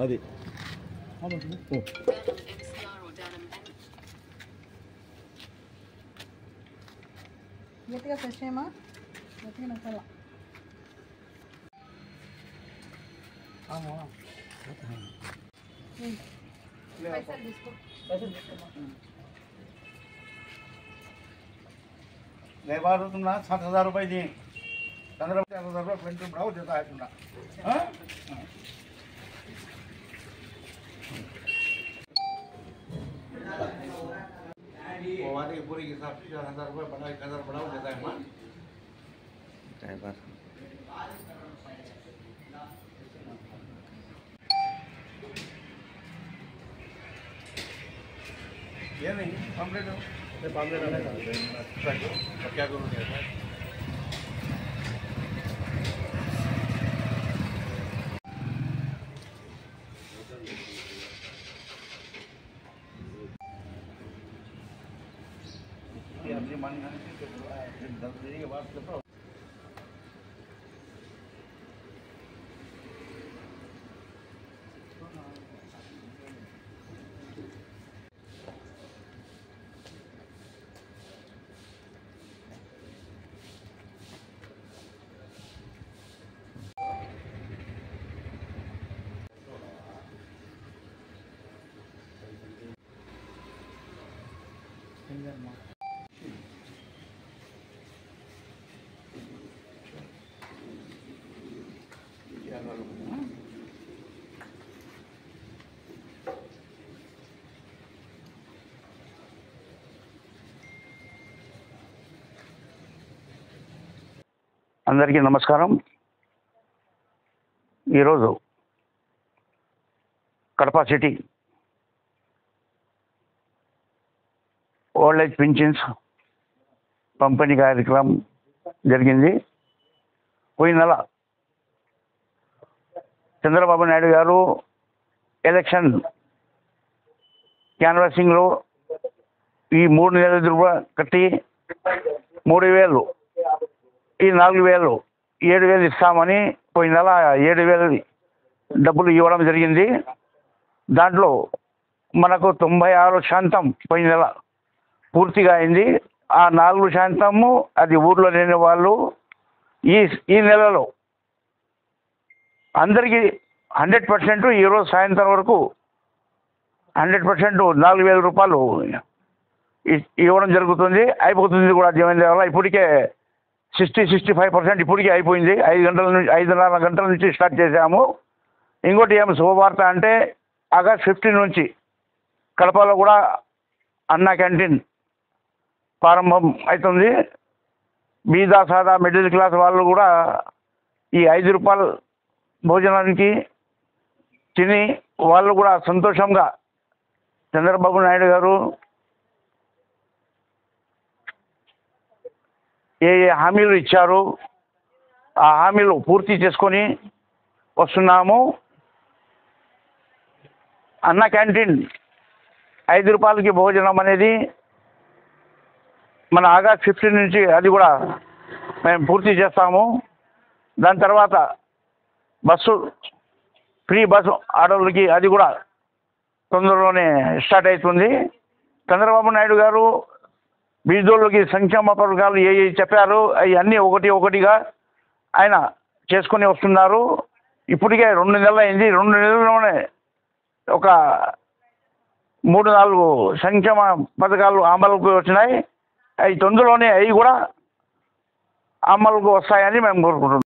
అది గట్టిగా ఫ్రెష్ ఏమా గట్టిగా నచ్చాల పైసలు తీసుకో लेबर तुम ना 7,000 रुपये दी 15,000 रुपये प्रिंट बनाओ देता है तुमरा वो वाले पूरी के हिसाब से 4,000 रुपये बना 1,000 बनाओ देता है मां ड्राइवर ये नहीं कंप्लीट हो पामलेट आने का तो क्या करूँगा अपनी मन के बात करता हूँ అందరికీ నమస్కారం. ఈరోజు కడప సిటీ ఓల్డ్ ఏజ్ పింఛన్స్ పంపిణీ కార్యక్రమం జరిగింది. పోయిన నెల చంద్రబాబు నాయుడు గారు ఎలక్షన్ క్యాన్వాసింగ్లో ఈ 3 నెలల రూపాయ కట్టి 3,000 ఈ 4,000 7,000 ఇస్తామని పోయిన నెల 7,000 డబ్బులు ఇవ్వడం జరిగింది. దాంట్లో మనకు 96% పోయిన నెల పూర్తిగా అయింది. ఆ 4% అది ఊర్లో లేని వాళ్ళు ఈ నెలలో అందరికీ 100% ఈరోజు సాయంత్రం వరకు 100% 4,000 రూపాయలు ఇవ్వడం జరుగుతుంది. అయిపోతుంది కూడా దేవుని వల్ల. ఇప్పటికే 60-65% ఇప్పటికే అయిపోయింది. 5 గంటల నుంచి స్టార్ట్ చేసాము. ఇంకోటి ఏం శుభవార్త అంటే ఆగస్ట్ 15 నుంచి కడపలో కూడా అన్నా క్యాంటీన్ ప్రారంభం అవుతుంది. బీదా సాదా మిడిల్ క్లాస్ వాళ్ళు కూడా ఈ 5 రూపాయల భోజనానికి తిని వాళ్ళు కూడా సంతోషంగా చంద్రబాబు నాయుడు గారు ఏ హామీలు ఇచ్చారు ఆ హామీలు పూర్తి చేసుకొని వస్తున్నాము. అన్న క్యాంటీన్ 5 రూపాయలకి భోజనం అనేది మన ఆగస్ట్ 15 నుంచి అది కూడా మేము పూర్తి చేస్తాము. దాని తర్వాత ఫ్రీ బస్సు ఆటోలకి అది కూడా తొందరలోనే స్టార్ట్ అవుతుంది. చంద్రబాబు నాయుడు గారు బీదోళ్ళకి సంక్షేమ పథకాలు ఏ చెప్పారు అవన్నీ ఒకటిగా ఆయన చేసుకొని వస్తున్నారు. ఇప్పటికే 2 నెలలు అయింది. 2 నెలల్లోనే ఒక 3-4 సంక్షేమ పథకాలు అమలుకు వచ్చినాయి. అవి తొందరలోనే అవి కూడా అమలుకు వస్తాయని మేము కోరుకుంటున్నాం.